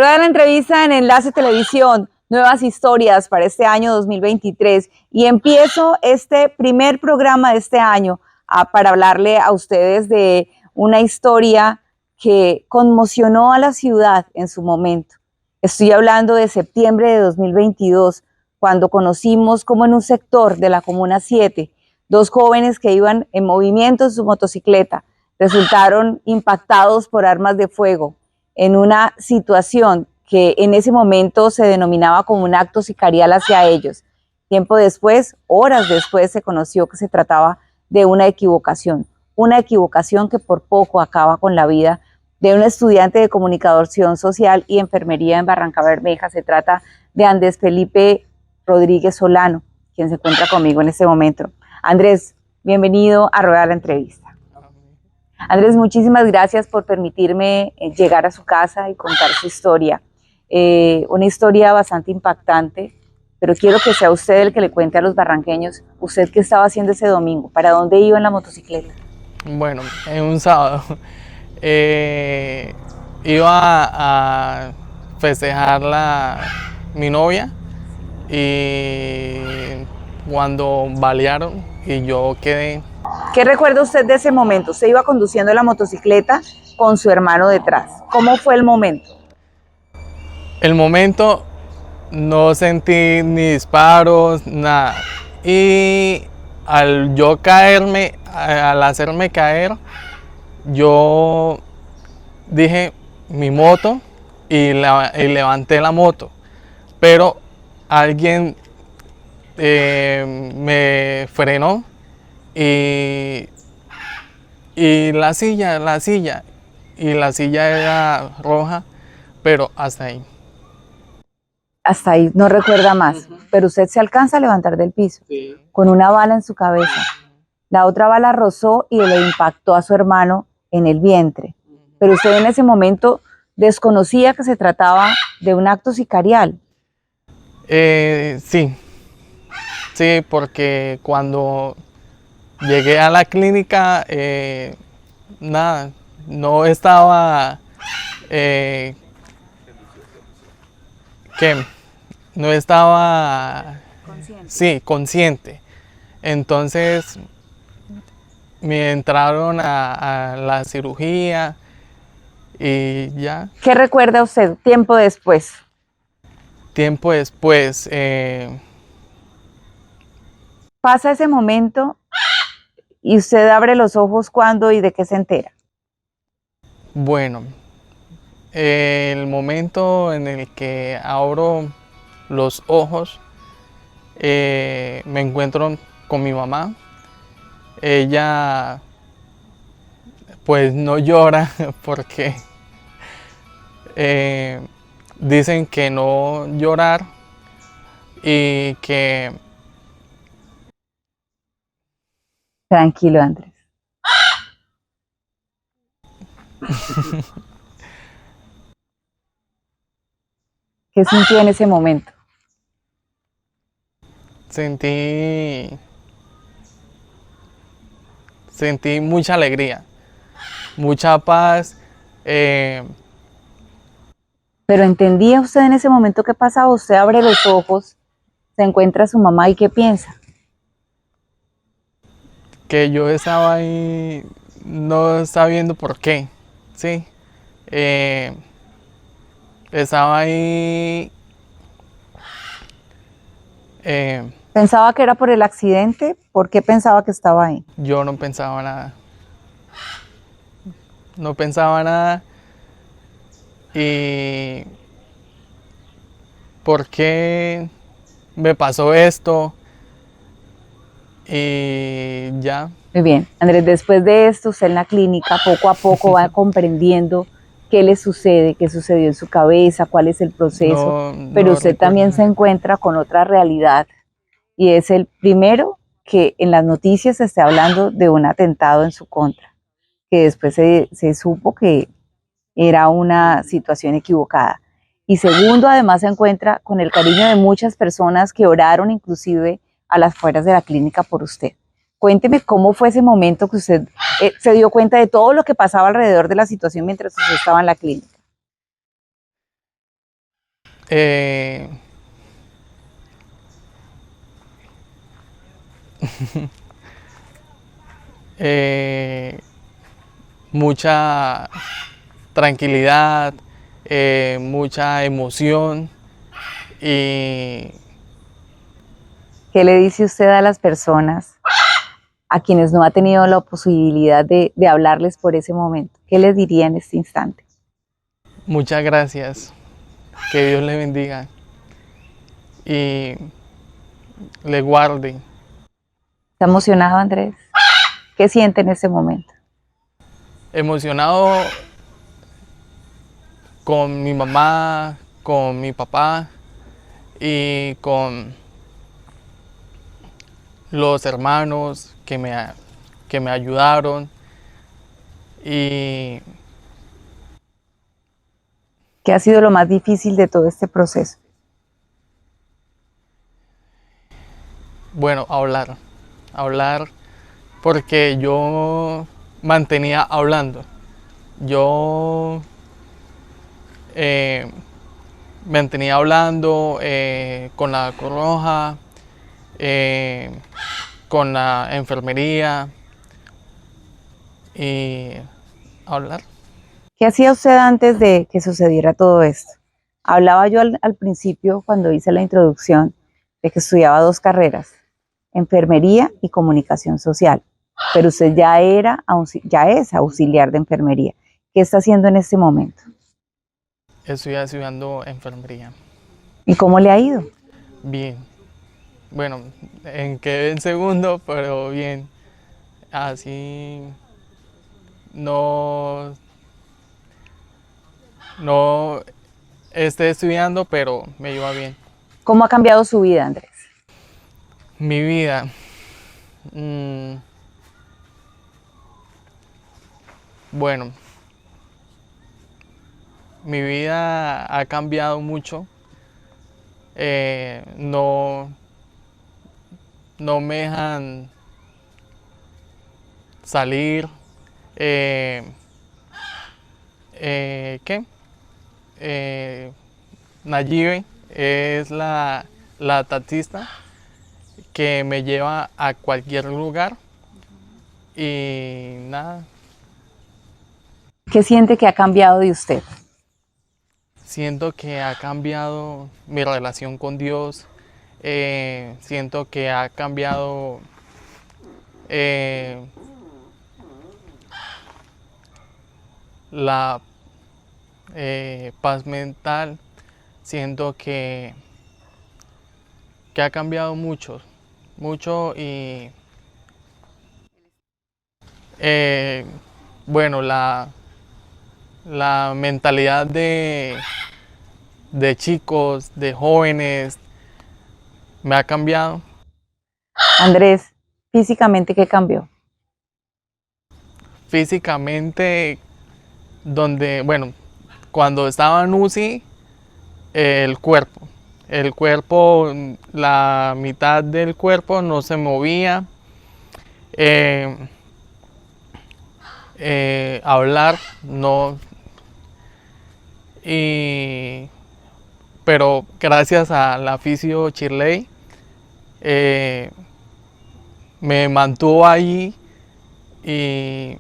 Rueda la entrevista en Enlace Televisión, nuevas historias para este año 2023 y empiezo este primer programa de este año para hablarle a ustedes de una historia que conmocionó a la ciudad en su momento. Estoy hablando de septiembre de 2022, cuando conocimos cómo en un sector de la Comuna 7, dos jóvenes que iban en movimiento en su motocicleta resultaron impactados por armas de fuego en una situación que en ese momento se denominaba como un acto sicarial hacia ellos. Tiempo después, horas después, se conoció que se trataba de una equivocación que por poco acaba con la vida de un estudiante de comunicación social y enfermería en Barrancabermeja. Se trata de Andrés Felipe Rodríguez Solano, quien se encuentra conmigo en este momento. Andrés, bienvenido a Rueda la Entrevista. Andrés, muchísimas gracias por permitirme llegar a su casa y contar su historia. Una historia bastante impactante, pero quiero que sea usted el que le cuente a los barranqueños, usted qué estaba haciendo ese domingo, ¿para dónde iba en la motocicleta? Bueno, en un sábado iba a festejar mi novia y cuando balearon y yo quedé. ¿Qué recuerda usted de ese momento? Usted iba conduciendo la motocicleta con su hermano detrás. ¿Cómo fue el momento? El momento no sentí ni disparos, nada. Y al yo caerme, al hacerme caer, yo dije mi moto y levanté la moto. Pero alguien me frenó y la silla era roja, pero hasta ahí. Hasta ahí no recuerda más, pero usted se alcanza a levantar del piso, sí, con una bala en su cabeza. La otra bala rozó y le impactó a su hermano en el vientre, pero usted en ese momento desconocía que se trataba de un acto sicarial. Sí, porque cuando llegué a la clínica, nada, no estaba, no estaba consciente. Sí, consciente. Entonces me entraron a la cirugía y ya. ¿Qué recuerda usted tiempo después? Tiempo después. Pasa ese momento y usted abre los ojos ¿cuándo y de qué se entera? Bueno, el momento en el que abro los ojos, me encuentro con mi mamá. Ella pues no llora porque dicen que no llorar y que... Tranquilo, Andrés. ¿Qué sintió en ese momento? Sentí mucha alegría, mucha paz. Pero ¿entendía usted en ese momento qué pasaba? Usted abre los ojos, se encuentra a su mamá y ¿qué piensa? Que yo estaba ahí no sabiendo por qué, ¿sí? Estaba ahí... ¿Pensaba que era por el accidente? ¿Por qué pensaba que estaba ahí? Yo no pensaba nada. No pensaba nada. Y... ¿por qué me pasó esto? Y ya. Muy bien, Andrés, después de esto, usted en la clínica poco a poco va comprendiendo qué le sucede, qué sucedió en su cabeza, cuál es el proceso, pero usted también se encuentra con otra realidad y es el primero que en las noticias se está hablando de un atentado en su contra, que después se supo que era una situación equivocada. Y segundo, además se encuentra con el cariño de muchas personas que oraron inclusive a las afueras de la clínica por usted. Cuénteme cómo fue ese momento que usted se dio cuenta de todo lo que pasaba alrededor de la situación mientras usted estaba en la clínica. Eh, eh, mucha tranquilidad, mucha emoción y ¿Qué le dice usted a las personas a quienes no ha tenido la posibilidad de hablarles por ese momento? ¿Qué les diría en este instante? muchas gracias. Que Dios le bendiga y le guarde. ¿Está emocionado, Andrés? ¿Qué siente en ese momento? Emocionado con mi mamá, con mi papá y con los hermanos que me ayudaron y ¿Qué ha sido lo más difícil de todo este proceso? bueno, hablar porque yo mantenía hablando. Yo eh, mantenía hablando con la Cruz Roja, eh, con la enfermería y hablar. ¿Qué hacía usted antes de que sucediera todo esto? Hablaba yo al principio, cuando hice la introducción, de que estudiaba dos carreras, enfermería y comunicación social, pero usted ya es auxiliar de enfermería. ¿Qué está haciendo en este momento? Estoy estudiando enfermería. ¿Y cómo le ha ido? Bien. Bueno, quedé en segundo, pero bien. Así no, no esté estudiando, pero me iba bien. ¿Cómo ha cambiado su vida, Andrés? Mi vida. mm, bueno, mi vida ha cambiado mucho. No, no me dejan salir. Eh, ¿Qué? Nayibe es la taxista que me lleva a cualquier lugar y nada, ¿Qué siente que ha cambiado de usted? siento que ha cambiado mi relación con Dios, siento que ha cambiado eh, la paz mental, siento que ha cambiado mucho, mucho y eh, bueno, la mentalidad de chicos, de jóvenes, me ha cambiado. Andrés, físicamente, ¿qué cambió? Físicamente, donde, bueno, cuando estaba en UCI, el cuerpo, la mitad del cuerpo no se movía, eh, hablar, no, y, pero gracias a la fisio Chirley, eh, me mantuvo ahí y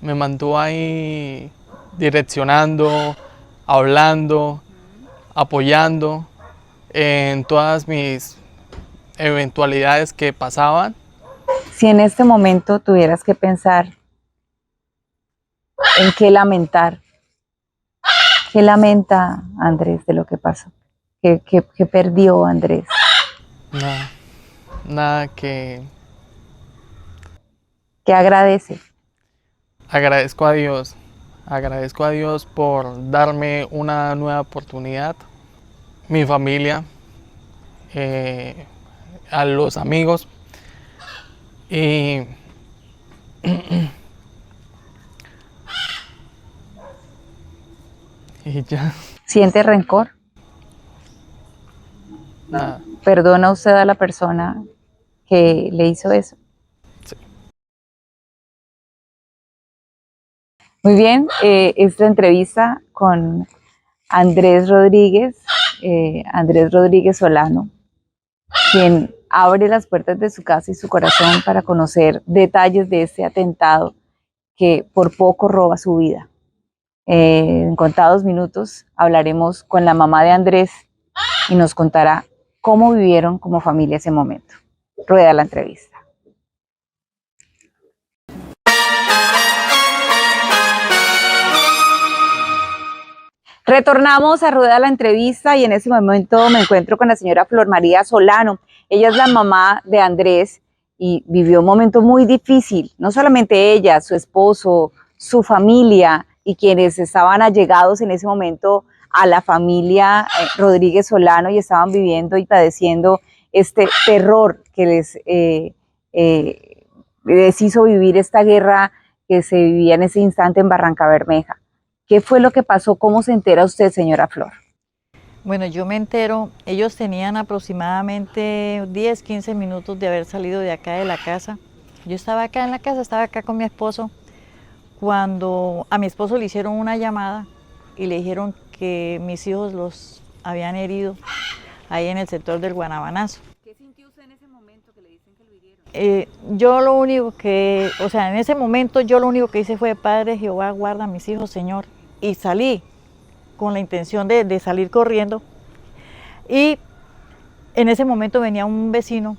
me mantuvo ahí direccionando, hablando, apoyando en todas mis eventualidades que pasaban. Si en este momento tuvieras que pensar en qué lamentar, ¿qué lamenta Andrés de lo que pasó? ¿Qué perdió Andrés? Nada, nada que ¿Qué agradece? agradezco a Dios por darme una nueva oportunidad, mi familia, eh, a los amigos y y ya, ¿Siente rencor? nada. ¿Perdona usted a la persona que le hizo eso? Sí. Muy bien, esta entrevista con Andrés Rodríguez Solano, quien abre las puertas de su casa y su corazón para conocer detalles de este atentado que por poco roba su vida. En contados minutos hablaremos con la mamá de Andrés y nos contará cómo vivieron como familia ese momento. Rueda la entrevista. Retornamos a Rueda la entrevista y en ese momento me encuentro con la señora Flor María Solano. Ella es la mamá de Andrés y vivió un momento muy difícil, no solamente ella, su esposo, su familia y quienes estaban allegados en ese momento a la familia Rodríguez Solano y estaban viviendo y padeciendo este terror que les hizo vivir esta guerra que se vivía en ese instante en Barranca Bermeja. ¿Qué fue lo que pasó? ¿Cómo se entera usted, señora Flor? Bueno, yo me entero, ellos tenían aproximadamente 10, 15 minutos de haber salido de acá de la casa. Yo estaba acá en la casa, estaba acá con mi esposo, cuando a mi esposo le hicieron una llamada y le dijeron que mis hijos los habían herido ahí en el sector del Guanabanazo. ¿Qué sintió usted en ese momento que le dicen que lo hirieron? Yo lo único que, en ese momento yo lo único que hice fue, Padre Jehová, guarda a mis hijos, Señor. Y salí con la intención de salir corriendo. Y en ese momento venía un vecino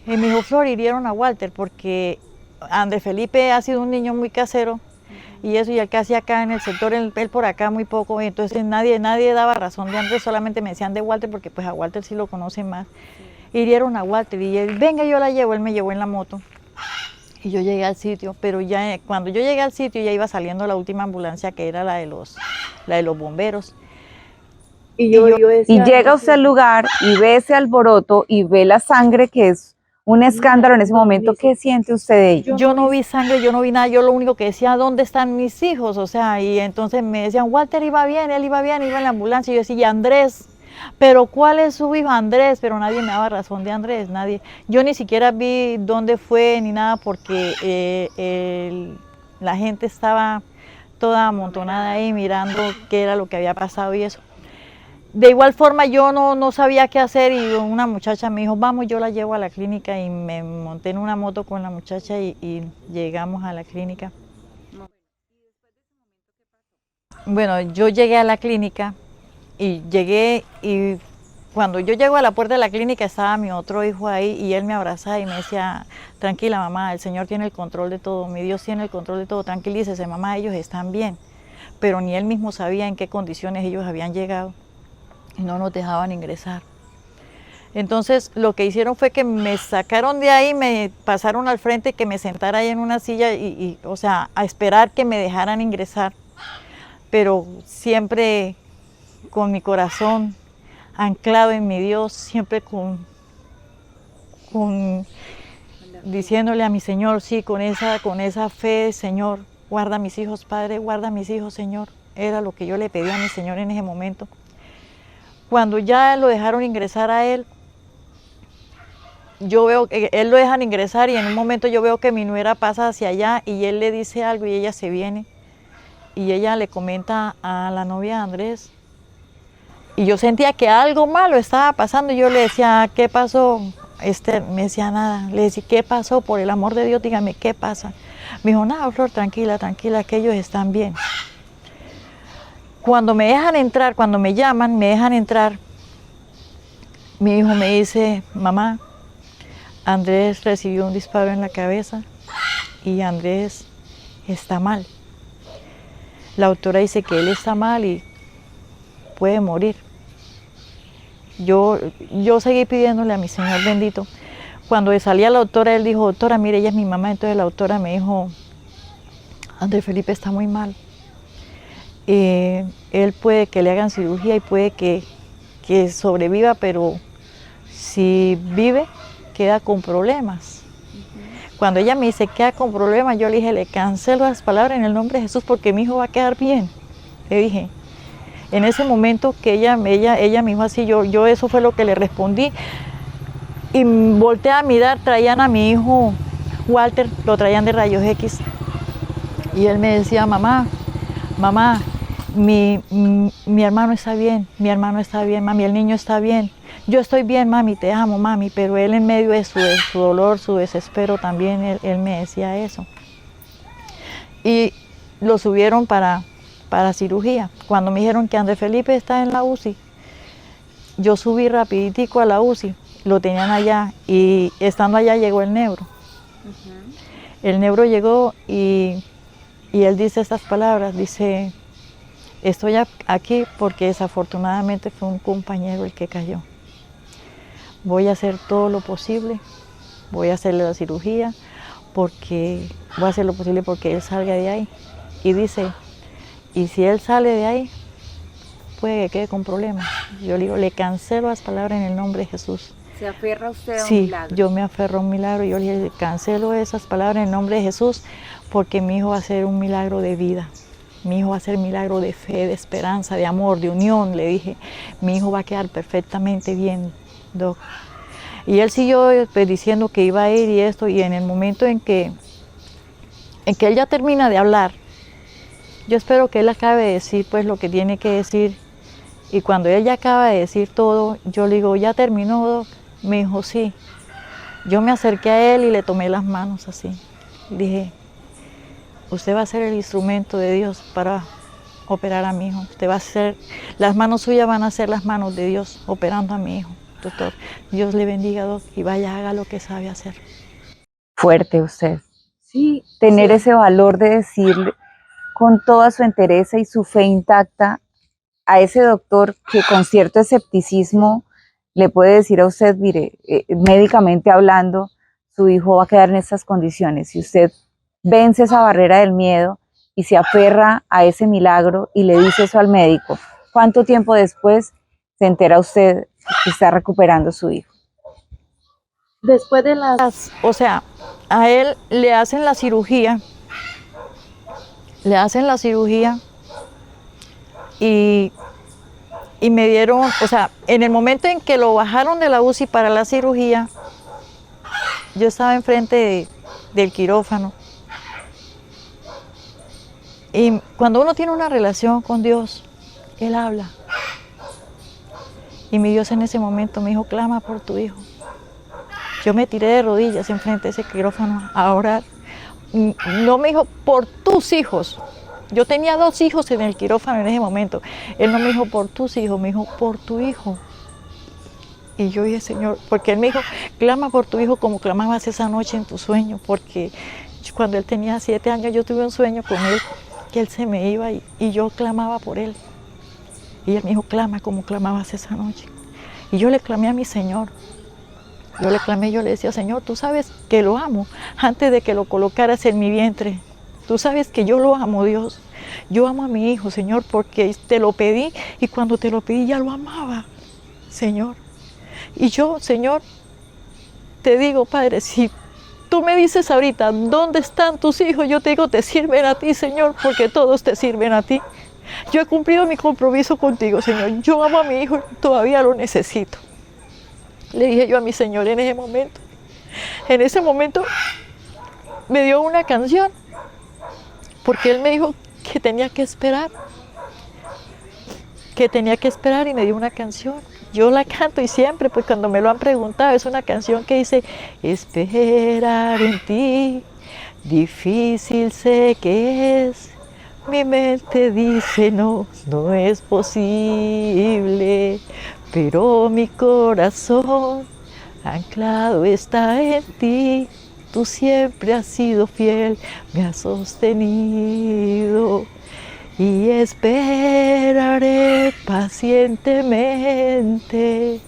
y me dijo, Flor, hirieron a Walter, porque Andrés Felipe ha sido un niño muy casero y eso, y él casi acá en el sector, él por acá muy poco, y entonces nadie daba razón de Andrés, solamente me decían de Walter, porque pues a Walter sí lo conocen más. Hirieron a Walter y él, venga, yo la llevo, él me llevó en la moto. Y yo llegué al sitio, pero ya cuando yo llegué al sitio ya iba saliendo la última ambulancia, que era la de los bomberos. Y llega usted al lugar y ve ese alboroto y ve la sangre, que es un escándalo en ese momento. ¿Qué siente usted de ello? Yo no vi sangre, yo no vi nada, yo lo único que decía, ¿dónde están mis hijos? O sea, y entonces me decían, Walter iba bien, él iba bien, iba en la ambulancia. Y yo decía, ¿y Andrés? Pero ¿cuál es su hijo? Andrés, pero nadie me daba razón de Andrés, nadie. Yo ni siquiera vi dónde fue ni nada, porque la gente estaba toda amontonada ahí mirando qué era lo que había pasado y eso. De igual forma yo no sabía qué hacer y una muchacha me dijo, vamos, yo la llevo a la clínica, y me monté en una moto con la muchacha y llegamos a la clínica. Bueno, yo llegué a la clínica y cuando yo llego a la puerta de la clínica estaba mi otro hijo ahí y él me abrazaba y me decía, tranquila mamá, el Señor tiene el control de todo, mi Dios tiene el control de todo, tranquilícese mamá, ellos están bien. Pero ni él mismo sabía en qué condiciones ellos habían llegado y no nos dejaban ingresar. Entonces lo que hicieron fue que me sacaron de ahí, me pasaron al frente, que me sentara ahí en una silla o sea, a esperar que me dejaran ingresar, pero siempre con mi corazón anclado en mi Dios, siempre diciéndole a mi Señor, sí, con esa fe, Señor, guarda a mis hijos, Padre, guarda a mis hijos, Señor. Era lo que yo le pedí a mi Señor en ese momento. Cuando ya lo dejaron ingresar a él, yo veo que él lo dejan ingresar y en un momento yo veo que mi nuera pasa hacia allá y él le dice algo y ella se viene y ella le comenta a la novia de Andrés. Y yo sentía que algo malo estaba pasando y yo le decía, ¿qué pasó? Me decía nada. Le decía, ¿qué pasó? Por el amor de Dios, dígame, ¿qué pasa? Me dijo, nada, Flor, tranquila, tranquila, que ellos están bien. Cuando me dejan entrar, cuando me llaman, me dejan entrar, mi hijo me dice, mamá, Andrés recibió un disparo en la cabeza y Andrés está mal. La doctora dice que él está mal y puede morir. Yo seguí pidiéndole a mi Señor bendito. Cuando salía la doctora, él dijo, doctora, mire, ella es mi mamá. Entonces la doctora me dijo, Andrés Felipe está muy mal. Él puede que le hagan cirugía y puede que sobreviva, pero si vive, queda con problemas. Cuando ella me dice, queda con problemas, yo le dije, le cancelo las palabras en el nombre de Jesús porque mi hijo va a quedar bien. Le dije. En ese momento que ella me dijo así, yo eso fue lo que le respondí. Y volteé a mirar, traían a mi hijo Walter, lo traían de rayos X. Y él me decía, mamá, mi hermano está bien, mami, el niño está bien. Yo estoy bien, mami, te amo, mami, pero él en medio de su dolor, su desespero también, él me decía eso. Y lo subieron para cirugía. Cuando me dijeron que Andrés Felipe está en la UCI, yo subí rapiditico a la UCI, lo tenían allá y estando allá llegó el neuro. El neuro llegó y él dice estas palabras, dice, estoy aquí porque desafortunadamente fue un compañero el que cayó. Voy a hacer todo lo posible, voy a hacerle la cirugía, voy a hacer lo posible porque él salga de ahí. Y dice, y si él sale de ahí, puede que quede con problemas. Yo le digo, le cancelo las palabras en el nombre de Jesús. ¿Se aferra usted a un Sí, milagro? yo me aferro a un milagro. Yo le dije, cancelo esas palabras en el nombre de Jesús porque mi hijo va a ser un milagro de vida. Mi hijo va a ser un milagro de fe, de esperanza, de amor, de unión. Le dije, mi hijo va a quedar perfectamente bien, Doc. Y él siguió pues, diciendo que iba a ir y esto, y en el momento en que él ya termina de hablar, yo espero que él acabe de decir pues lo que tiene que decir. Y cuando él ya acaba de decir todo, yo le digo, ¿ya terminó, Doc? Me dijo, sí. Yo me acerqué a él y le tomé las manos así. Le dije, usted va a ser el instrumento de Dios para operar a mi hijo. Usted va a ser, las manos suyas van a ser las manos de Dios operando a mi hijo. Doctor, Dios le bendiga, Doc, y vaya, haga lo que sabe hacer. Fuerte usted. Sí. Tener ese valor de decirle con toda su entereza y su fe intacta a ese doctor que con cierto escepticismo le puede decir a usted, mire, médicamente hablando, su hijo va a quedar en estas condiciones. Si usted vence esa barrera del miedo y se aferra a ese milagro y le dice eso al médico, ¿cuánto tiempo después se entera usted que está recuperando su hijo? Después de o sea, a él le hacen la cirugía, y me dieron, o sea, en el momento en que lo bajaron de la UCI para la cirugía, yo estaba enfrente del quirófano. Y cuando uno tiene una relación con Dios, Él habla. Y mi Dios en ese momento me dijo, clama por tu hijo. Yo me tiré de rodillas enfrente de ese quirófano a orar. No me dijo, por tus hijos. Yo tenía 2 hijos en el quirófano en ese momento. Él no me dijo, por tus hijos, me dijo, por tu hijo. Y yo dije, Señor, porque Él me dijo, clama por tu hijo como clamabas esa noche en tu sueño. Porque cuando él tenía 7 años, yo tuve un sueño con él, que él se me iba y yo clamaba por él. Y Él me dijo, clama como clamabas esa noche. Y yo le clamé a mi Señor. Yo le clamé, yo le decía, Señor, tú sabes que lo amo antes de que lo colocaras en mi vientre. Tú sabes que yo lo amo, Dios. Yo amo a mi hijo, Señor, porque te lo pedí y cuando te lo pedí ya lo amaba, Señor. Y yo, Señor, te digo, Padre, si tú me dices ahorita, ¿dónde están tus hijos? Yo te digo, te sirven a ti, Señor, porque todos te sirven a ti. Yo he cumplido mi compromiso contigo, Señor. Yo amo a mi hijo y todavía lo necesito. Le dije yo a mi Señor en ese momento. En ese momento me dio una canción, porque Él me dijo que tenía que esperar. Y me dio una canción. Yo la canto y siempre, pues cuando me lo han preguntado, es una canción que dice, esperar en ti, difícil sé que es. Mi mente dice no, no es posible, pero mi corazón anclado está en ti. Tú siempre has sido fiel, me has sostenido y esperaré pacientemente,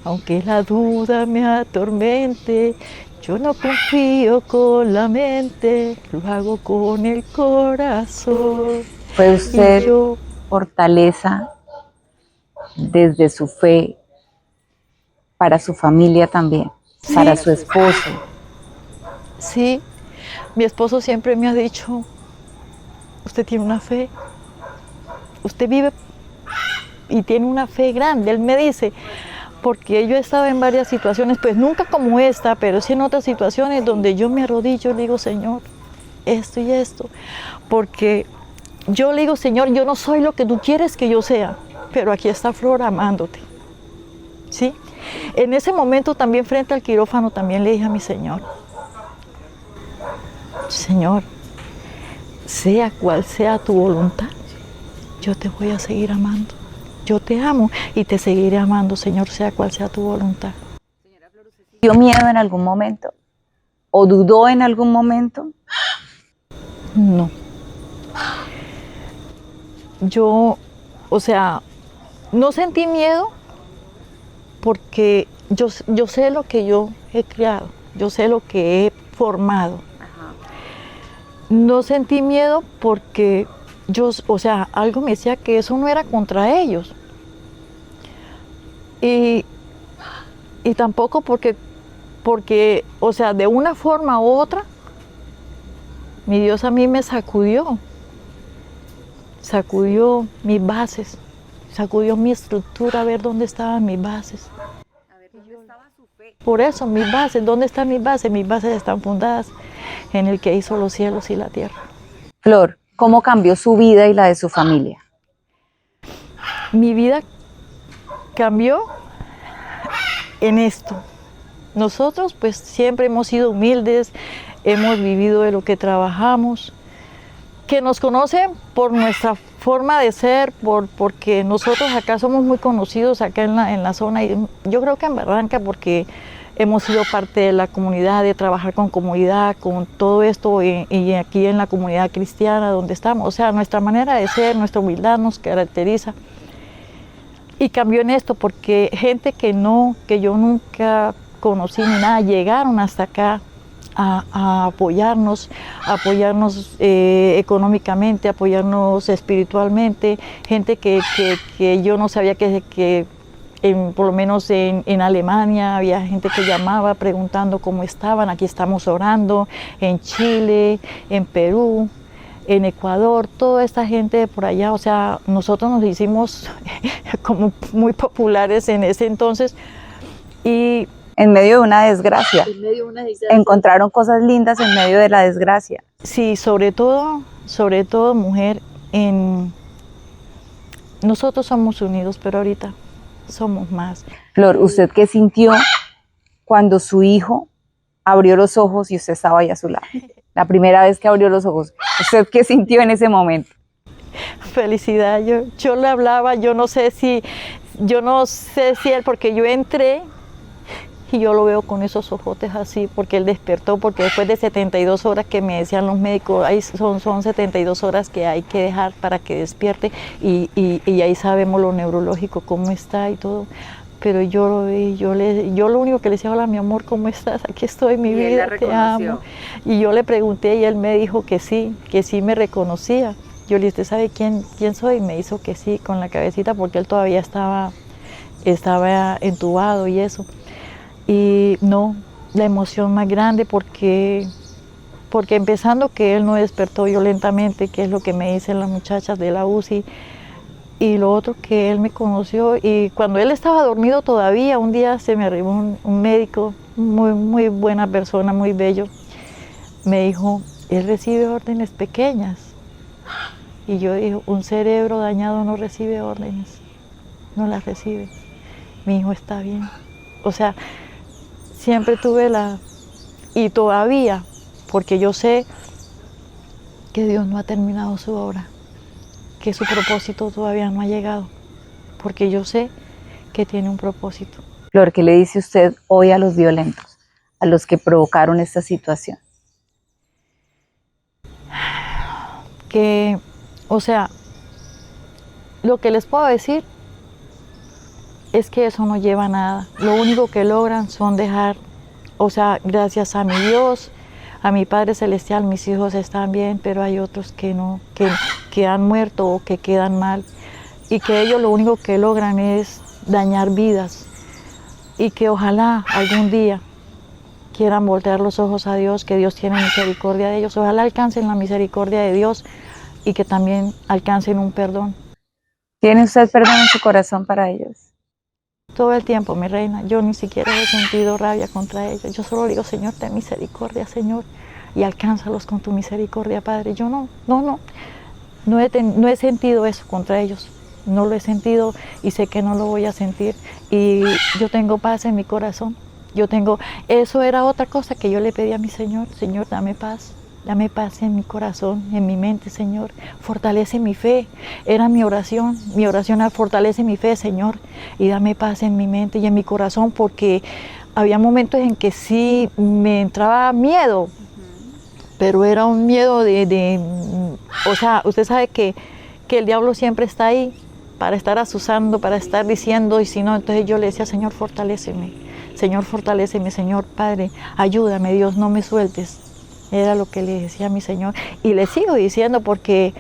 aunque la duda me atormente. Yo no confío con la mente, lo hago con el corazón. Fue usted fortaleza desde su fe para su familia también, sí, para su esposo. Sí, mi esposo siempre me ha dicho, usted tiene una fe, usted vive y tiene una fe grande. Él me dice, porque yo he estado en varias situaciones, pues nunca como esta, pero sí en otras situaciones donde yo me arrodillo y le digo, Señor, esto y esto, porque yo le digo, Señor, yo no soy lo que tú quieres que yo sea, pero aquí está Flor amándote, ¿sí? En ese momento también frente al quirófano también le dije a mi Señor, Señor, sea cual sea tu voluntad, yo te voy a seguir amando. Yo te amo y te seguiré amando, Señor, sea cual sea tu voluntad. ¿Dio miedo en algún momento? ¿O dudó en algún momento? No. Yo, o sea, no sentí miedo porque yo sé lo que yo he creado, yo sé lo que he formado. No sentí miedo porque yo, o sea, algo me decía que eso no era contra ellos. Y tampoco porque, o sea, de una forma u otra, mi Dios a mí me sacudió mis bases, sacudió mi estructura a ver dónde estaban mis bases. A ver, ¿dónde estaba su fe? Por eso, mis bases, ¿dónde están mis bases? Mis bases están fundadas en el que hizo los cielos y la tierra. Flor, ¿cómo cambió su vida y la de su familia? Mi vida cambió en esto. Nosotros pues siempre hemos sido humildes, hemos vivido de lo que trabajamos, que nos conocen por nuestra forma de ser, porque nosotros acá somos muy conocidos acá en la zona, y yo creo que en Barranca porque hemos sido parte de la comunidad, de trabajar con comunidad, con todo esto y aquí en la comunidad cristiana donde estamos. O sea, nuestra manera de ser, nuestra humildad nos caracteriza. Y cambió en esto porque gente que yo nunca conocí ni nada, llegaron hasta acá a apoyarnos económicamente, apoyarnos espiritualmente, gente que yo no sabía que por lo menos en Alemania había gente que llamaba preguntando cómo estaban, aquí estamos orando, en Chile, en Perú, en Ecuador, toda esta gente de por allá, o sea, nosotros nos hicimos como muy populares en ese entonces y En medio de una desgracia. Encontraron cosas lindas en medio de la desgracia. sí, sobre todo, mujer, nosotros somos unidos, pero ahorita somos más. Flor, ¿usted qué sintió cuando su hijo abrió los ojos y usted estaba ahí a su lado? La primera vez que abrió los ojos, ¿usted qué sintió en ese momento? Felicidad, yo le hablaba, yo no sé si él, porque yo entré y yo lo veo con esos ojotes así, porque él despertó, porque después de 72 horas que me decían los médicos, son 72 horas que hay que dejar para que despierte y ahí sabemos lo neurológico, cómo está y todo. Pero yo lo vi, yo lo único que le decía, hola mi amor, ¿cómo estás? Aquí estoy, mi vida, te amo. Y yo le pregunté y él me dijo que sí me reconocía. Yo le dije, ¿sabe quién soy? Y me hizo que sí, con la cabecita, porque él todavía estaba entubado y eso. Y no, la emoción más grande porque empezando que él no despertó violentamente, que es lo que me dicen las muchachas de la UCI, y lo otro que él me conoció, y cuando él estaba dormido todavía, un día se me arribó un médico, muy, muy buena persona, muy bello, me dijo, él recibe órdenes pequeñas, y yo dije, un cerebro dañado no recibe órdenes, no las recibe, mi hijo está bien, o sea, siempre tuve y todavía, porque yo sé que Dios no ha terminado su obra, que su propósito todavía no ha llegado, porque yo sé que tiene un propósito. Flor, ¿qué le dice usted hoy a los violentos, a los que provocaron esta situación? Que, o sea, lo que les puedo decir es que eso no lleva a nada. Lo único que logran son dejar, o sea, gracias a mi Dios, a mi Padre Celestial, mis hijos están bien, pero hay otros que no, que han muerto o que quedan mal. Y que ellos lo único que logran es dañar vidas. Y que ojalá algún día quieran voltear los ojos a Dios, que Dios tiene misericordia de ellos. Ojalá alcancen la misericordia de Dios y que también alcancen un perdón. ¿Tiene usted perdón en su corazón para ellos? Todo el tiempo, mi reina, yo ni siquiera he sentido rabia contra ellos. Yo solo digo, Señor, ten misericordia, Señor, y alcánzalos con tu misericordia, Padre. Yo no no he sentido eso contra ellos. No lo he sentido y sé que no lo voy a sentir. Y yo tengo paz en mi corazón. Eso era otra cosa que yo le pedí a mi Señor. Señor, dame paz en mi corazón, en mi mente, Señor. Fortalece mi fe. Era mi oración era fortalece mi fe, Señor. Y dame paz en mi mente y en mi corazón, porque había momentos en que sí me entraba miedo, pero era un miedo o sea, usted sabe que el diablo siempre está ahí para estar asusando, para estar diciendo, y si no, entonces yo le decía, Señor, fortaléceme, Señor Padre, ayúdame, Dios, no me sueltes. Era lo que le decía a mi Señor, y le sigo diciendo, porque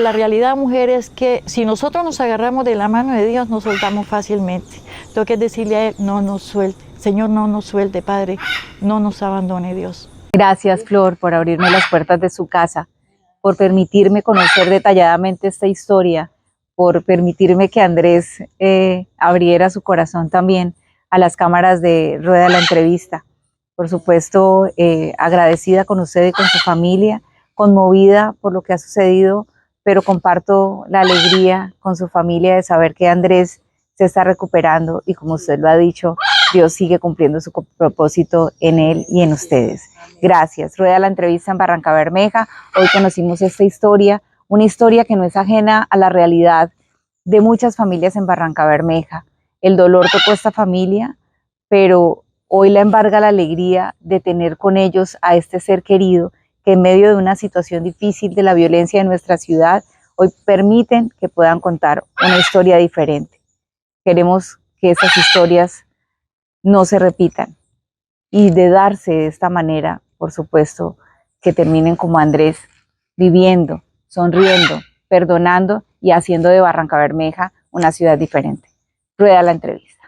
la realidad, mujer, es que si nosotros nos agarramos de la mano de Dios, nos soltamos fácilmente. Tengo que decirle a Él, no nos suelte, Señor, no nos suelte, Padre, no nos abandone, Dios. Gracias, Flor, por abrirme las puertas de su casa, por permitirme conocer detalladamente esta historia, por permitirme que Andrés abriera su corazón también a las cámaras de Rueda la Entrevista. Por supuesto, agradecida con usted y con su familia, conmovida por lo que ha sucedido, pero comparto la alegría con su familia de saber que Andrés se está recuperando y, como usted lo ha dicho, Dios sigue cumpliendo su propósito en él y en ustedes. Gracias. Rueda la Entrevista en Barrancabermeja. Hoy conocimos esta historia, una historia que no es ajena a la realidad de muchas familias en Barrancabermeja. El dolor tocó a esta familia, pero hoy la embarga la alegría de tener con ellos a este ser querido que en medio de una situación difícil de la violencia en nuestra ciudad, hoy permiten que puedan contar una historia diferente. Queremos que estas historias no se repitan y de darse de esta manera, por supuesto, que terminen como Andrés, viviendo, sonriendo, perdonando y haciendo de Barrancabermeja una ciudad diferente. Rueda la Entrevista.